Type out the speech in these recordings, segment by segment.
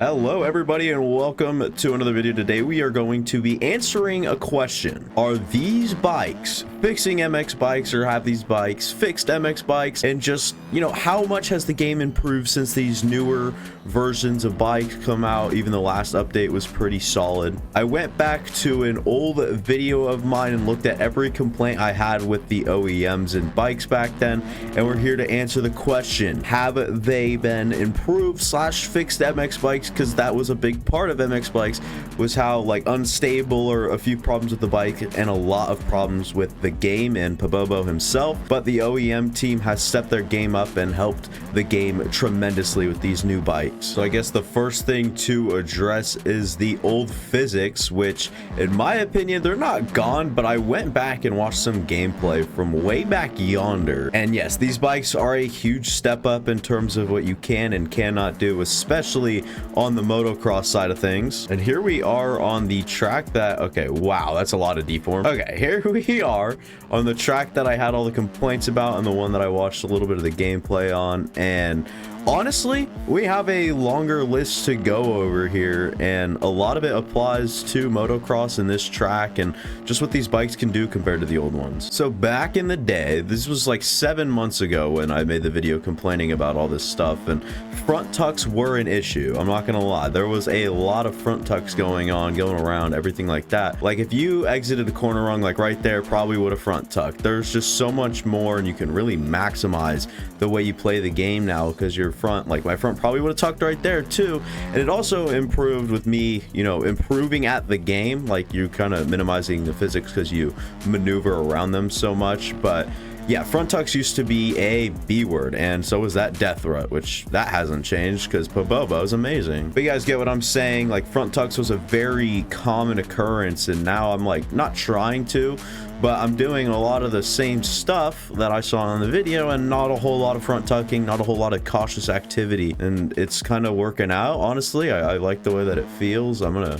Hello everybody and welcome to another video. Today we are going to be answering a question. Are these bikes fixing MX bikes, or have these bikes fixed MX bikes? And just, you know, how much has the game improved since these newer versions of bikes come out? Even the last update was pretty solid. I went back to an old video of mine and looked at every complaint I had with the OEMs and bikes back then, and we're here to answer the question: have they been improved slash fixed MX bikes? Because that was a big part of MX bikes, was how like unstable or a few problems with the bike and a lot of problems with the game and Pabobo himself. But the OEM team has stepped their game up and helped the game tremendously with these new bikes. So I guess the first thing to address is the old physics, which in my opinion they're not gone, but I went back and watched some gameplay from way back yonder, and yes, these bikes are a huge step up in terms of what you can and cannot do, especially on the motocross side of things. And here we are on the track that, okay, wow, that's a lot of deform. Okay, here we are on the track that I had all the complaints about and the one that I watched a little bit of the gameplay on. And honestly, we have a longer list to go over here, and a lot of it applies to motocross in this track and just what these bikes can do compared to the old ones. So back in the day, this was like 7 months ago when I made the video complaining about all this stuff, and front tucks were an issue. I'm not gonna lie, there was a lot of front tucks going around, everything like that. Like if you exited a corner rung like right there, probably would have front tucked. There's just so much more, and you can really maximize the way you play the game now because your front, like my front probably would have tucked right there too. And it also improved with me, you know, improving at the game, like you kind of minimizing the physics because you maneuver around them so much. But yeah, front tucks used to be a B word, and so was that death rut, which that hasn't changed because Pabobo is amazing. But you guys get what I'm saying? Like front tucks was a very common occurrence, and now I'm like not trying to, but I'm doing a lot of the same stuff that I saw in the video, and not a whole lot of front tucking, not a whole lot of cautious activity, and it's kind of working out. Honestly, I like the way that it feels. I'm gonna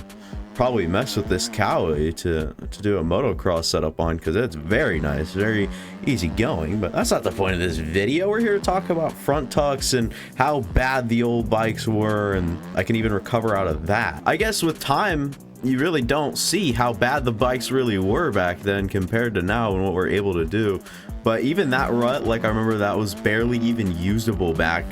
probably mess with this Cowie to do a motocross setup on, because it's very nice, very easy going. But that's not the point of this video. We're here to talk about front tucks and how bad the old bikes were, and I can even recover out of that. I guess with time you really don't see how bad the bikes really were back then compared to now and what we're able to do. But even that rut, like I remember that was barely even usable back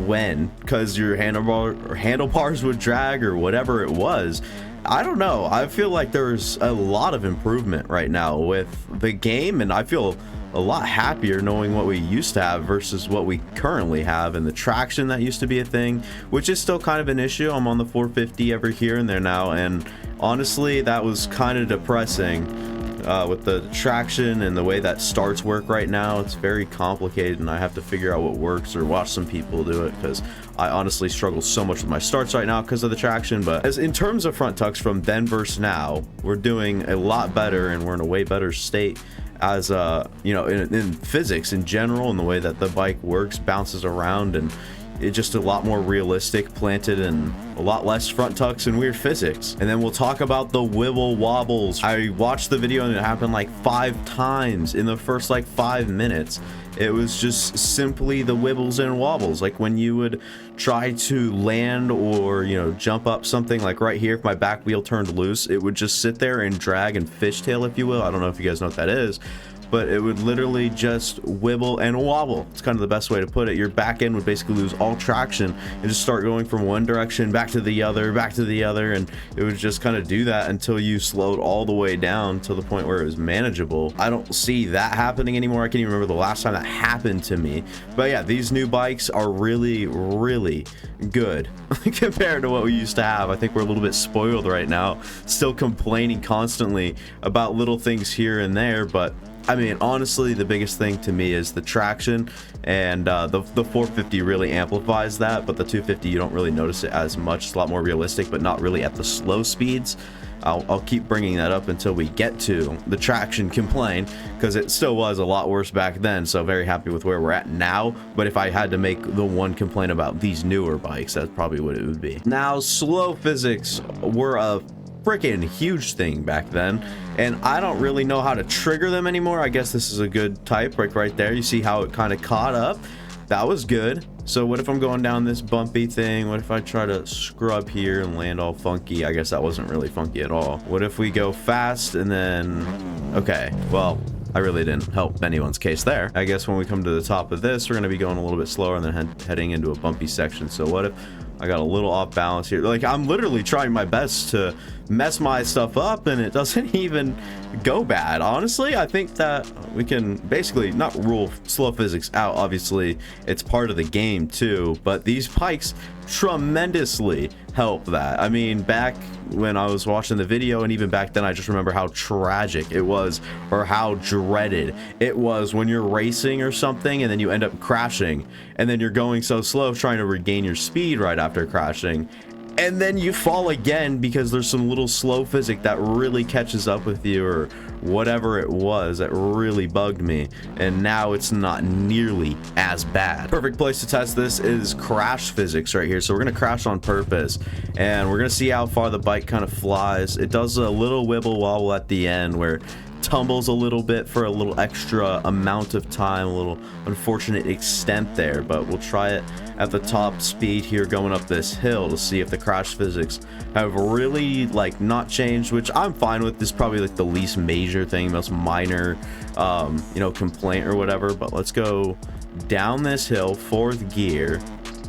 when, because your handlebars would drag or whatever it was. I don't know, I feel like there's a lot of improvement right now with the game, and I feel a lot happier knowing what we used to have versus what we currently have. And the traction that used to be a thing, which is still kind of an issue. I'm on the 450 every here and there now, and honestly that was kind of depressing. With the traction and the way that starts work right now, it's very complicated, and I have to figure out what works or watch some people do it, because I honestly struggle so much with my starts right now because of the traction. But as in terms of front tucks from then versus now, we're doing a lot better, and we're in a way better state as you know, in physics in general, and the way that the bike works, bounces around, and it's just a lot more realistic, planted, and a lot less front tucks and weird physics. And then we'll talk about the wibble wobbles. I watched the video and it happened like 5 times in the first like 5 minutes. It was just simply the wibbles and wobbles. Like when you would try to land or, you know, jump up something, like right here, if my back wheel turned loose, it would just sit there and drag and fishtail, if you will. I don't know if you guys know what that is, but it would literally just wibble and wobble. It's kind of the best way to put it. Your back end would basically lose all traction and just start going from one direction back to the other, and it would just kind of do that until you slowed all the way down to the point where it was manageable. I don't see that happening anymore. I can't even remember the last time that happened to me. But yeah, these new bikes are really, really good compared to what we used to have. I think we're a little bit spoiled right now, still complaining constantly about little things here and there. But I mean, honestly, the biggest thing to me is the traction, and the 450 really amplifies that, but the 250 you don't really notice it as much. It's a lot more realistic, but not really at the slow speeds. I'll keep bringing that up until we get to the traction complaint, because it still was a lot worse back then. So very happy with where we're at now. But if I had to make the one complaint about these newer bikes, that's probably what it would be. Now, slow physics were a freaking huge thing back then, and I don't really know how to trigger them anymore. I guess this is a good type right there. You see how it kind of caught up. That was good. So what if I'm going down this bumpy thing? What if I try to scrub here and land all funky? I guess that wasn't really funky at all. What if we go fast and then... Okay, well, I really didn't help anyone's case there. I guess when we come to the top of this, we're going to be going a little bit slower and then heading into a bumpy section. So what if I got a little off balance here? Like, I'm literally trying my best to mess my stuff up and it doesn't even go bad. Honestly, I think that we can basically not rule slow physics out. Obviously, it's part of the game too, but these bikes tremendously help that. I mean, back when I was watching the video and even back then, I just remember how tragic it was, or how dreaded it was when you're racing or something and then you end up crashing and then you're going so slow trying to regain your speed right after crashing, and then you fall again because there's some little slow physics that really catches up with you, or whatever it was that really bugged me, and now it's not nearly as bad. Perfect place to test this is crash physics right here. So we're gonna crash on purpose and we're gonna see how far the bike kind of flies. It does a little wibble wobble at the end where it tumbles a little bit for a little extra amount of time, a little unfortunate extent there, but we'll try it at the top speed here going up this hill to see if the crash physics have really like not changed, which I'm fine with. This is probably like the least major thing, most minor you know, complaint or whatever. But let's go down this hill, 4th gear,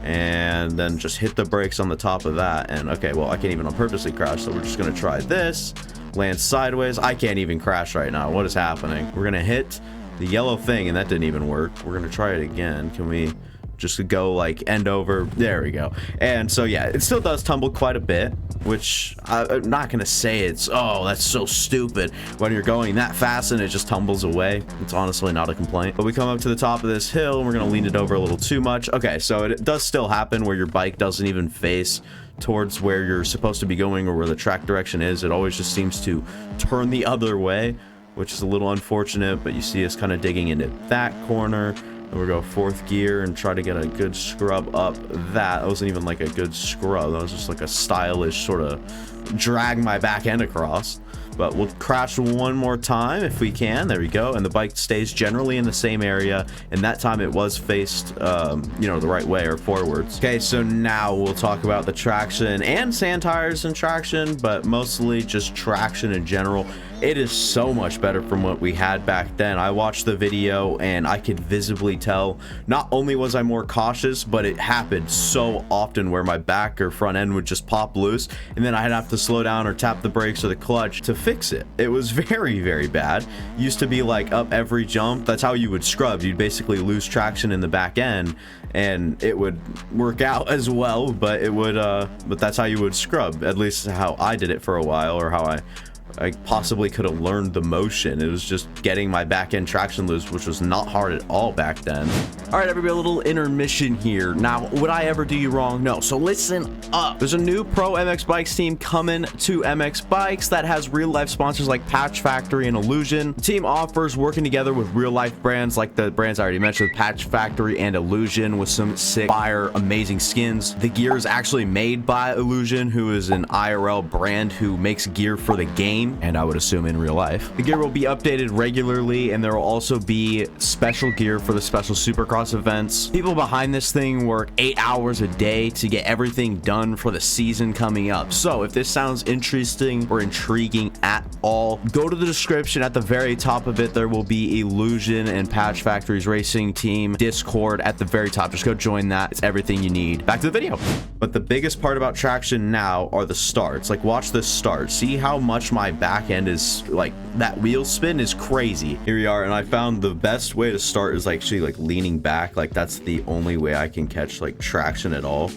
and then just hit the brakes on the top of that. And okay, well, I can't even on purposely crash, so we're just gonna try this, land sideways. I can't even crash right now. What is happening? We're gonna hit the yellow thing and that didn't even work. We're gonna try it again. Can we just go like end over? There we go. And so yeah, it still does tumble quite a bit, which I'm not gonna say it's, oh, that's so stupid when you're going that fast and it just tumbles away. It's honestly not a complaint. But we come up to the top of this hill and we're gonna lean it over a little too much. Okay, so it does still happen where your bike doesn't even face towards where you're supposed to be going or where the track direction is. It always just seems to turn the other way, which is a little unfortunate. But you see us kind of digging into that corner. We'll go 4th gear and try to get a good scrub up that. That wasn't even like a good scrub. That was just like a stylish sort of drag my back end across. But we'll crash one more time if we can. There we go. And the bike stays generally in the same area. And that time it was faced, you know, the right way or forwards. Okay, so now we'll talk about the traction and sand tires and traction, but mostly just traction in general. It is so much better from what we had back then. I watched the video and I could visibly tell not only was I more cautious, but it happened so often where my back or front end would just pop loose and then I'd have to slow down or tap the brakes or the clutch to fix it. It was very, very bad. Used to be like up every jump. That's how you would scrub. You'd basically lose traction in the back end and it would work out as well, but it would but that's how you would scrub, at least how I did it for a while, or how I possibly could have learned the motion. It was just getting my back end traction loose, which was not hard at all back then. All right, everybody, a little intermission here. Now, would I ever do you wrong? No. So listen up. There's a new Pro MX Bikes team coming to MX Bikes that has real life sponsors like Patch Factory and Illusion. The team offers working together with real life brands like the brands I already mentioned, Patch Factory and Illusion, with some sick, fire, amazing skins. The gear is actually made by Illusion, who is an IRL brand who makes gear for the game, and I would assume in real life. The gear will be updated regularly, and there will also be special gear for the special Supercross events. People behind this thing work 8 hours a day to get everything done for the season coming up. So if this sounds interesting or intriguing at all, go to the description. At the very top of it, there will be Illusion and Patch Factory's racing team Discord at the very top. Just go join that. It's everything you need. Back to the video. But the biggest part about traction now are the starts. Like, watch this start. See how much my back end is, like, that wheel spin is crazy. Here we are, and I found the best way to start is actually like leaning back. Like, that's the only way I can catch like traction at all.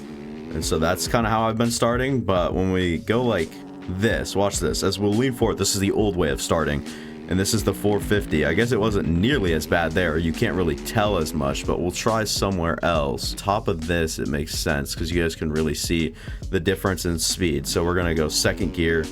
And so that's kind of how I've been starting. But when we go like this, watch this, as we'll lean forward. This is the old way of starting, and this is the 450. I guess it wasn't nearly as bad there. You can't really tell as much, but we'll try somewhere else. Top of this, it makes sense because you guys can really see the difference in speed. So we're gonna go 2nd gear,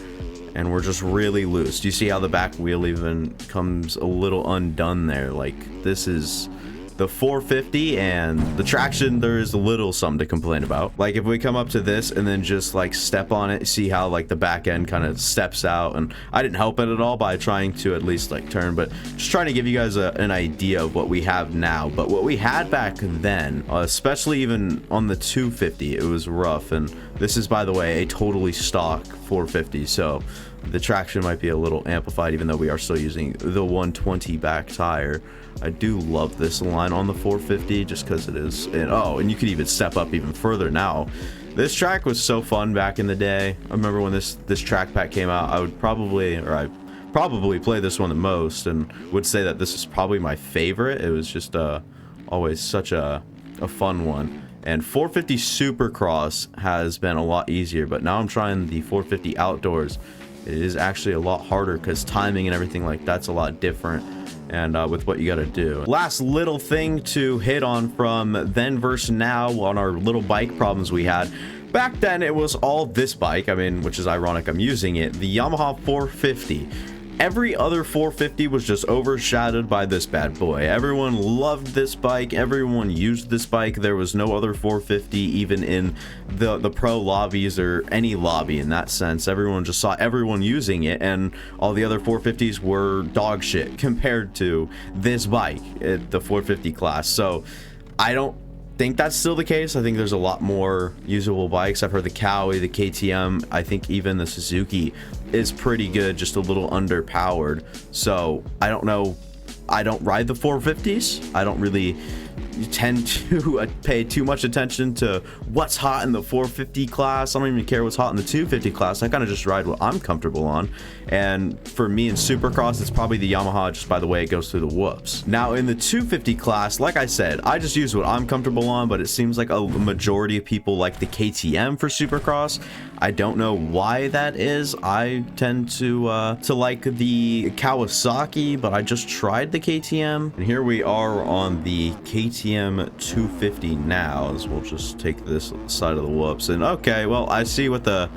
and we're just really loose. Do you see how the back wheel even comes a little undone there? Like, this is the 450 and the traction, there is a little something to complain about. Like if we come up to this and then just like step on it, see how like the back end kind of steps out, and I didn't help it at all by trying to at least like turn, but just trying to give you guys an idea of what we have now. But what we had back then, especially even on the 250, it was rough. And this is, by the way, a totally stock 450, so the traction might be a little amplified, even though we are still using the 120 back tire. I do love this line on the 450 just because it is, and you could even step up even further now. This track was so fun back in the day. I remember when this track pack came out, I probably play this one the most, and would say that this is probably my favorite. It was just always such a fun one. And 450 Supercross has been a lot easier, but now I'm trying the 450 Outdoors. It is actually a lot harder because timing and everything like that's a lot different, and with what you got to do. Last little thing to hit on from then versus now on our little bike problems we had. Back then it was all this bike, I mean, which is ironic I'm using it, the Yamaha 450. Every other 450 was just overshadowed by this bad boy. Everyone loved this bike. Everyone used this bike. There was no other 450 even in the pro lobbies or any lobby in that sense. Everyone just saw everyone using it, and all the other 450s were dog shit compared to this bike, the 450 class. So I don't think that's still the case. I think there's a lot more usable bikes. I've heard the Cowie, the KTM, I think even the Suzuki is pretty good, just a little underpowered. So I don't know, I don't ride the 450s. I don't really tend to pay too much attention to what's hot in the 450 class. I don't even care what's hot in the 250 class. I kind of just ride what I'm comfortable on. And for me in Supercross, it's probably the Yamaha, just by the way it goes through the whoops. Now in the 250 class, like I said, I just use what I'm comfortable on, but it seems like a majority of people like the KTM for Supercross. I don't know why that is. I tend to like the Kawasaki, but I just tried the KTM. And here we are on the KTM 250 now, as we'll just take this side of the whoops. And okay, well, I see what the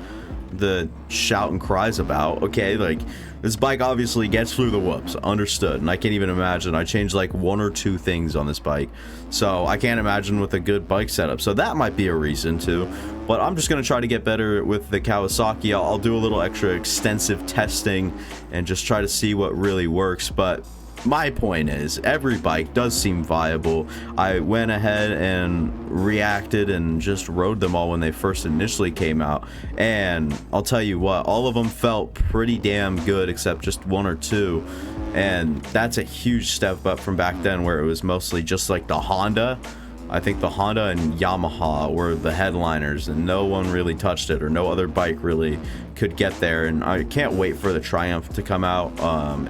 shout and cries about. Okay, like this bike obviously gets through the whoops, understood. And I can't even imagine, I changed like one or two things on this bike, so I can't imagine with a good bike setup. So that might be a reason too, but I'm just gonna try to get better with the Kawasaki. I'll do a little extra extensive testing and just try to see what really works. But my point is, every bike does seem viable. I went ahead and reacted and just rode them all when they first initially came out, and I'll tell you what, all of them felt pretty damn good except just one or two. And that's a huge step up from back then, where it was mostly just like the Honda. I think the Honda and Yamaha were the headliners, and no one really touched it, or no other bike really could get there. And I can't wait for the Triumph to come out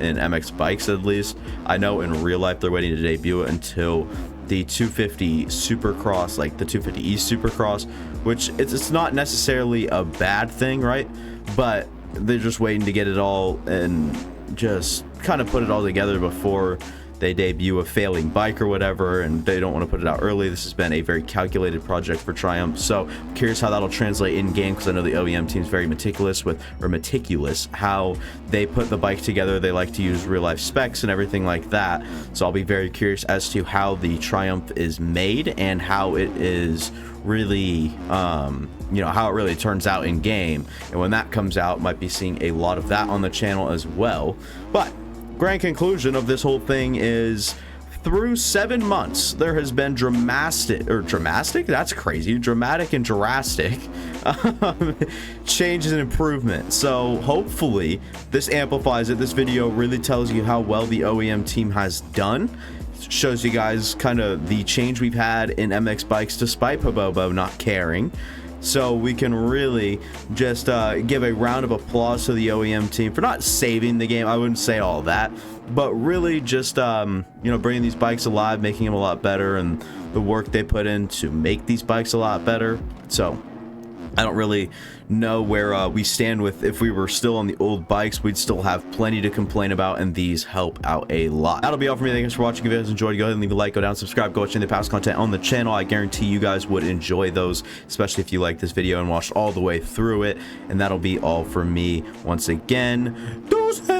in MX bikes, at least. I know in real life they're waiting to debut it until the 250 Supercross, like the 250E Supercross, which it's not necessarily a bad thing, right? But they're just waiting to get it all and just kind of put it all together before they debut a failing bike or whatever, and they don't want to put it out early. This has been a very calculated project for Triumph, so I'm curious how that'll translate in game, because I know the OEM team's very meticulous how they put the bike together. They like to use real life specs and everything like that, so I'll be very curious as to how the Triumph is made and how it is really how it really turns out in game. And when that comes out, might be seeing a lot of that on the channel as well. But grand conclusion of this whole thing is, through 7 months, there has been dramatic changes and improvement. So hopefully this amplifies it. This video really tells you how well the OEM team has done. It shows you guys kind of the change we've had in MX bikes despite Pobobo not caring. So we can really just give a round of applause to the OEM team for not saving the game. I wouldn't say all that, but really just bringing these bikes alive, making them a lot better, and the work they put in to make these bikes a lot better. So I don't really know where we stand with, if we were still on the old bikes, we'd still have plenty to complain about, and these help out a lot. That'll be all for me. Thanks for watching. If you guys enjoyed, go ahead and leave a like, go down, subscribe, go watch any of the past content on the channel. I guarantee you guys would enjoy those, especially if you like this video and watched all the way through it. And that'll be all for me. Once again, deuces.